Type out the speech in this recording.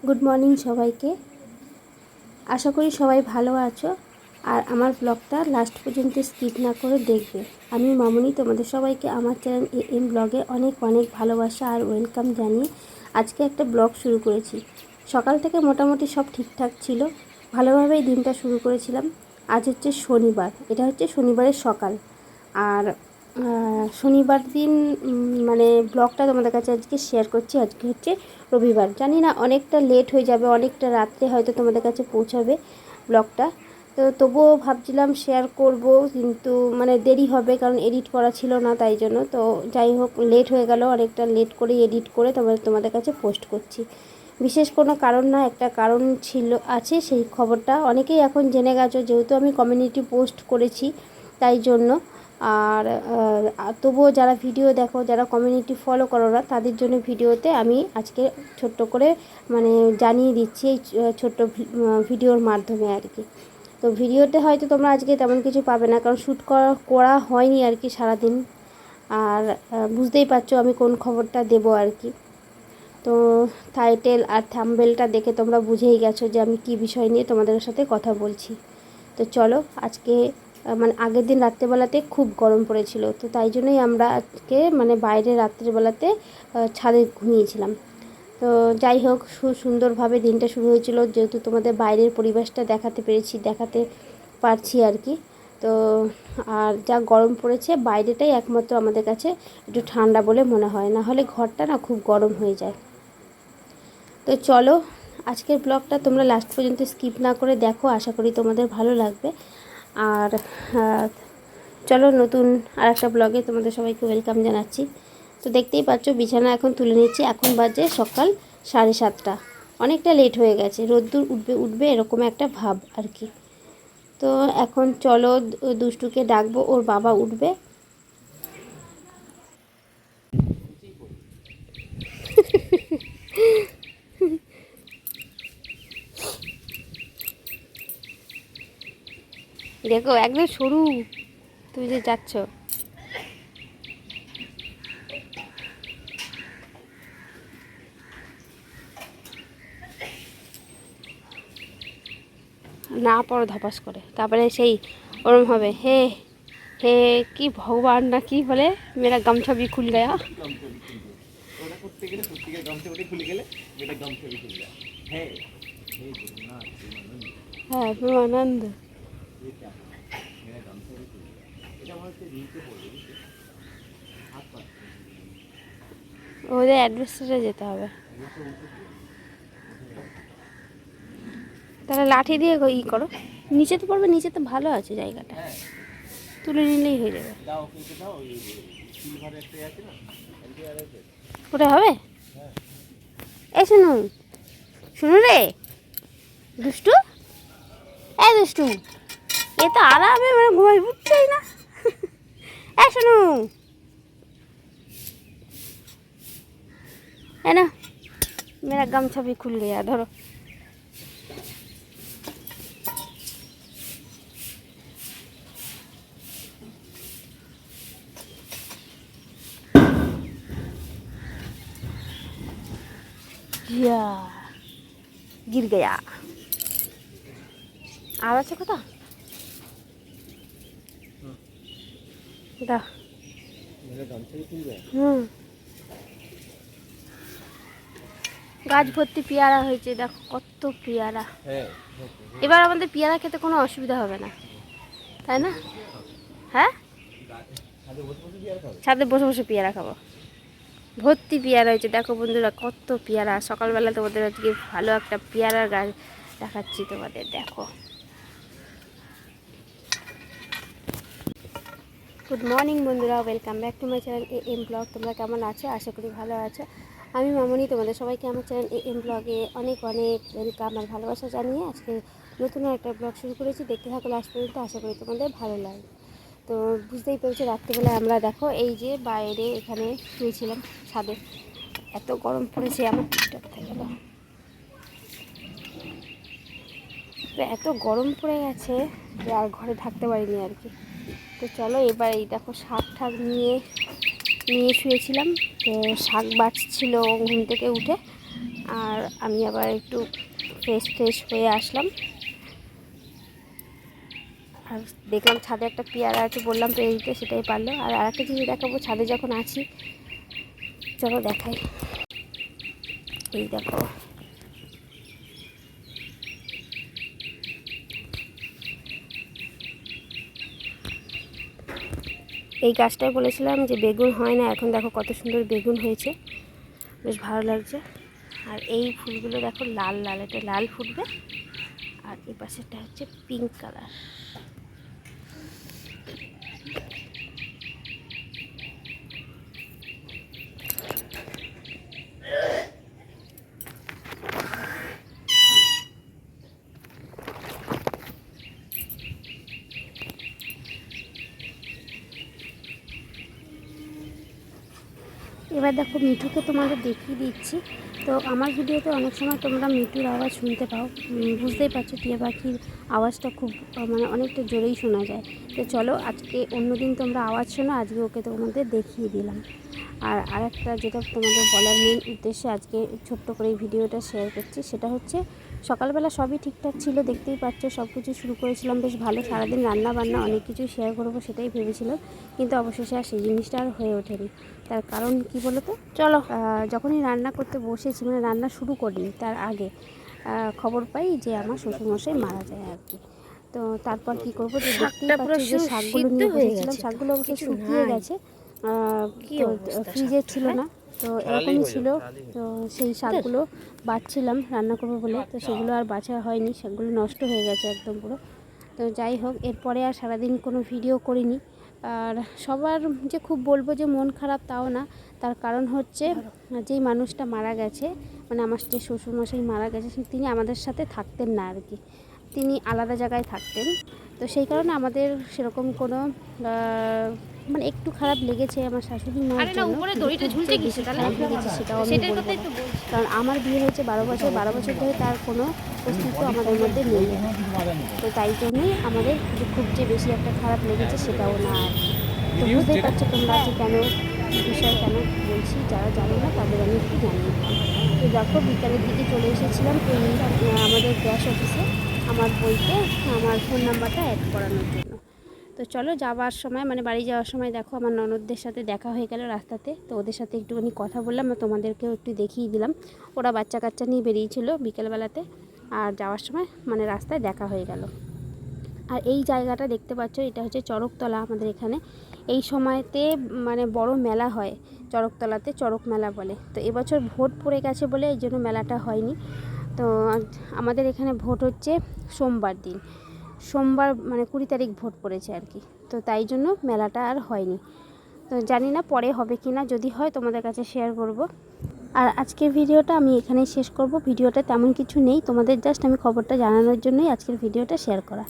Good morning সবাইকে। আশা করি সবাই ভালো আছো আর আমার ব্লগটা লাস্ট পর্যন্ত স্কিপ না করে দেখবে। আমি মামুনি তোমাদের সবাইকে আমার চ্যানেল এম ব্লগে অনেক অনেক ভালোবাসা আর ওয়েলকাম জানিয়ে আজকে একটা ব্লগ শুরু করেছি। সকাল থেকে মোটামুটি সব ঠিকঠাক ছিল, ভালোভাবেই দিনটা শুরু করেছিলাম। আজ হচ্ছে শনিবার, এটা হচ্ছে শনিবারের সকাল। আর শনিবার দিন মানে ব্লগটা তোমাদের কাছে আজকে শেয়ার করছি। আজকে হচ্ছে রবিবার, জানি না অনেকটা লেট হয়ে যাবে, অনেকটা রাত্রে হয়তো তোমাদের কাছে পৌঁছাবে ব্লগটা। তো তবুও ভাবছিলাম শেয়ার করব, কিন্তু মানে দেরি হবে কারণ এডিট করা ছিল না, তাই জন্য। তো যাই হোক, লেট হয়ে গেল, অনেকটা লেট করে এডিট করে তোমাদের কাছে পোস্ট করছি। বিশেষ কোনো কারণ না, একটা কারণ আছে, সেই খবরটা অনেকেই এখন জেনে গেছো, যেহেতু আমি কমিউনিটি পোস্ট করেছি তাই জন্য। আর তবুও যারা ভিডিও দেখো, যারা কমিউনিটি ফলো করো না, তাদের জন্য ভিডিওতে আমি আজকে ছোট্ট করে মানে জানিয়ে দিচ্ছি এই ছোট্ট ভিডিওর মাধ্যমে আর কি। তো ভিডিওতে হয়তো তোমরা আজকে তেমন কিছু পাবে না, কারণ শ্যুট করা হয়নি আর কি সারাদিন। আর বুঝতেই পারছো আমি কোন খবরটা দেবো আর কি। তো টাইটেল আর থাম্বনেলটা দেখে তোমরা বুঝেই গেছো যে আমি কি বিষয় নিয়ে তোমাদের সাথে কথা বলছি। তো চলো, আজকে মানে আগের দিন রাত্রেবেলাতে খুব গরম পড়েছিল, তো তাই জন্যই আমরা আজকে মানে বাইরে রাত্রেবেলাতে ছাদে ঘুমিয়েছিলাম। তো যাই হোক, সুন্দরভাবে দিনটা শুরু হয়েছিল, যেহেতু তোমাদের বাইরের পরিবেশটা দেখাতে পারছি আর কি। তো আর যা গরম পড়েছে, বাইরেটাই একমাত্র আমাদের কাছে একটু ঠান্ডা বলে মনে হয়, না হলে ঘরটা না খুব গরম হয়ে যায়। তো চলো, আজকের ব্লগটা তোমরা লাস্ট পর্যন্ত স্কিপ না করে দেখো, আশা করি তোমাদের ভালো লাগবে। আর চলো, নতুন আর একটা ব্লগে তোমাদের সবাইকে ওয়েলকাম জানাচ্ছি। তো দেখতেই পাচ্ছ বিছানা এখন তুলে নিচ্ছি, এখন বাজে সকাল 7:30। অনেকটা লেট হয়ে গেছে, রোদ্দুর উঠবে এরকম একটা ভাব আর কি। তো এখন চলো, দুষ্টুকে ডাকবো, ওর বাবা উঠবে। দেখো একদম সরু, তুমি যে যাচ্ছ। না পড়ো ধপাস করে, তারপরে সেই ওরম হবে, হে হে কি ভগবান না কি বলে, মেরা গামছা ভি খুল গয়া। হ্যাঁ, আনন্দ। ওদের অ্যাডভেস্টারে যেতে হবে, তাহলে লাঠি দিয়ে ই করো। নিচে তো পড়বে, নিচে তো ভালো আছে জায়গাটা, তুলে নিলেই হয়ে যাবে। ওটা হবে। এই শুনু, শুনু রে দুষ্টু, এই দুষ্টু, এ তো আরামে মানে ঘুমাই উঠছেই না। এই শুনু, है ना, मेरा गमछा भी खुल गया, धरो। या गिर गया। আর আছে কোথা দা, গাছ ভর্তি পেয়ারা হয়েছে, দেখো কত পেয়ারা। এবার আমাদের পেয়ারা খেতে কোনো অসুবিধা হবে না, তাই না? হ্যাঁ, ছাদে বসে বসে পেয়ারা খাবো। ভর্তি পেয়ারা হয়েছে, দেখো বন্ধুরা কত পেয়ারা। সকালবেলা তোমাদের আজকে ভালো একটা পেয়ারার গাছ দেখাচ্ছি তোমাদের, দেখো। গুড মর্নিং বন্ধুরা, welcome back to my channel M blog. তোমরা কেমন আছো? আশা করি ভালো আছো। আমি মামনি তোমাদের সবাইকে আমার চ্যানেল এম ব্লগে অনেক অনেক ওয়েলকাম আর ভালোবাসা জানিয়ে আজকে নতুন একটা ব্লগ শুরু করেছি। দেখতে থাকো লাস্ট পর্যন্ত, আশা করি তোমাদের ভালো লাগবে। তো বুঝতেই পেরেছো, রাত্রিবেলায় আমরা দেখো এই যে বাইরে এখানে শুয়েছিলাম ছাদে, এত গরম পড়েছে, আমার টিকটক থেকে গেল। তো এত গরম পড়ে গেছে যে আর ঘরে থাকতে পারিনি আর কি। তো চলো, এবার এই দেখো শাক নিয়ে শুয়েছিলাম। তো শাক বাছছিল ঘুম থেকে উঠে, আর আমি আবার একটু ফ্রেশ হয়ে আসলাম। আর দেখলাম ছাদে একটা পেয়ারা আছে, বললাম পেরে দিতে, সেটাই পারলো। আর আরেকটা জিনিস দেখাবো, ছাদে যখন আছি, চলো দেখাই। এই দেখো, এই গাছটায় বলেছিলাম যে বেগুন হয় না, এখন দেখো কত সুন্দর বেগুন হয়েছে, বেশ ভালো লাগছে। আর এই ফুলগুলো দেখো লাল লাল, এটা লাল ফুটবে। আর এই পাশেরটা হচ্ছে পিঙ্ক কালার। এবার দেখো মিঠুকে তোমাদের দেখিয়ে দিচ্ছি। তো আমার ভিডিওতে অনেক সময় তোমরা মিঠুর আওয়াজ শুনতে পাও, বুঝতেই পারছো টিয়া পাখির আওয়াজটা খুব মানে অনেকটা জোরেই শোনা যায়। তো চলো আজকে অন্যদিন তোমরা আওয়াজ শোনো, আজকে ওকে তোমাদের দেখিয়ে দিলাম। আর আরেকটা যেটা তোমাদের বলার মেন উদ্দেশ্যে আজকে ছোট্ট করে এই ভিডিওটা শেয়ার করছি, সেটা হচ্ছে সকালবেলা সবই ঠিকঠাক ছিল, দেখতেই পাচ্ছ সব কিছু শুরু করেছিলাম বেশ ভালো, সারাদিন রান্না বান্না অনেক কিছু শেয়ার করবো সেটাই ভেবেছিলাম, কিন্তু অবশেষে আর সেই জিনিসটা আর হয়ে ওঠেনি। তার কারণ কি বলো তো, চলো যখনই রান্না করতে বসেছি, মানে রান্না শুরু করিনি তার আগে খবর পাই যে আমার শ্বশুরমশাই মারা যায় আর কি। তো তারপর কি করবো, যে দেখতেই পাচ্ছি যে শাকগুলো নিয়ে বসেছিলাম, শাকগুলো অবশ্য শুকিয়ে গেছে, ফ্রিজে ছিল না, তো এরকমই ছিল। তো সেই শাকগুলো বাছছিলাম রান্না করবো বলে, তো সেগুলো আর বাছা হয়নি, শাকগুলো নষ্ট হয়ে গেছে একদম পুরো। তো যাই হোক, এরপরে আর সারাদিন কোনো ভিডিও করিনি। আর সবার যে খুব বলবো যে মন খারাপ তাও না, তার কারণ হচ্ছে যেই মানুষটা মারা গেছে, মানে আমার যে শ্বশুরমশাই মারা গেছে, তিনি আমাদের সাথে থাকতেন না আর কি, তিনি আলাদা জায়গায় থাকতেন। তো সেই কারণে আমাদের সেরকম কোনো মানে একটু খারাপ লেগেছে আমার শাশুড়ি মায়ের জন্য, খারাপ লেগেছে সেটাও আমি বলবো না, কারণ আমার বিয়ে হয়েছে 12 বছর ধরে তার কোনো অস্তিত্ব আমাদের মধ্যে নেই। তো তাই জন্যই আমাদের খুব যে বেশি একটা খারাপ লেগেছে সেটাও না আর কি। তো বুঝতেই পারছো তোমরা যে কেন বিষয় কেন বলছি, যারা জানো না তাদের আমি একটু জানিয়ে দিলাম। তো দেখো বিকালের দিকে চলে এসেছিলাম এই আমাদের গ্যাস অফিসে আমার বইতে আমার ফোন নাম্বারটা অ্যাড করানোর জন্য। তো চলো যাওয়ার সময়, মানে বাড়ি যাওয়ার সময় দেখো আমার ননদদের সাথে দেখা হয়ে গেল রাস্তাতে, তো ওদের সাথে একটুখানি কথা বললাম, তোমাদেরকেও একটু দেখিয়ে দিলাম। ওরা বাচ্চা কাচ্চা নিয়ে বেরিয়েছিল বিকেলবেলাতে, আর যাওয়ার সময় মানে রাস্তায় দেখা হয়ে গেল। আর এই জায়গাটা দেখতে পাচ্ছ, এটা হচ্ছে চড়কতলা আমাদের এখানে। এই সময়তে মানে বড় মেলা হয় চড়কতলাতে, চড়ক মেলা বলে। তো এবছর ভোট পড়ে গেছে বলে এই জন্য মেলাটা হয়নি। তো আমাদের এখানে ভোট হচ্ছে সোমবার দিন, সোমবার মানে 20 তারিখ ভোট পড়েছে আর কি, তো তাই জন্য মেলাটা আর হয়নি। তো জানি না পরে হবে কি না, যদি হয় তোমাদের কাছে শেয়ার করব। আর আজকের ভিডিওটা আমি এখানেই শেষ করব। ভিডিওটা তেমন কিছু নেই, তোমাদের জাস্ট আমি খবরটা জানানোর জন্যই আজকের ভিডিওটা শেয়ার করা।